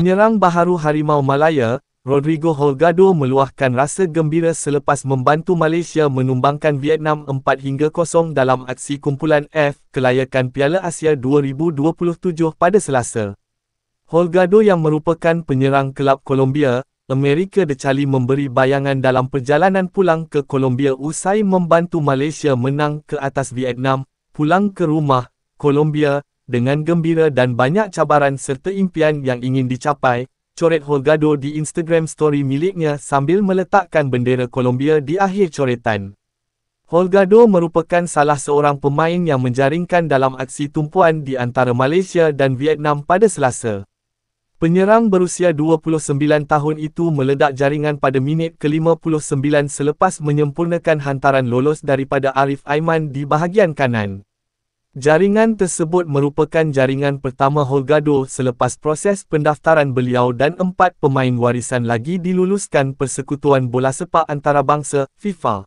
Penyerang baharu Harimau Malaya, Rodrigo Holgado meluahkan rasa gembira selepas membantu Malaysia menumbangkan Vietnam 4-0 dalam aksi kumpulan F kelayakan Piala Asia 2027 pada Selasa. Holgado yang merupakan penyerang kelab Colombia, Amerika Decali memberi bayangan dalam perjalanan pulang ke Colombia usai membantu Malaysia menang ke atas Vietnam, pulang ke rumah, Colombia, dengan gembira dan banyak cabaran serta impian yang ingin dicapai, coret Holgado di Instagram story miliknya sambil meletakkan bendera Colombia di akhir coretan. Holgado merupakan salah seorang pemain yang menjaringkan dalam aksi tumpuan di antara Malaysia dan Vietnam pada Selasa. Penyerang berusia 29 tahun itu meledak jaringan pada minit ke-59 selepas menyempurnakan hantaran lolos daripada Arif Aiman di bahagian kanan. Jaringan tersebut merupakan jaringan pertama Holgado selepas proses pendaftaran beliau dan 4 pemain warisan lagi diluluskan Persekutuan Bola Sepak Antarabangsa, FIFA.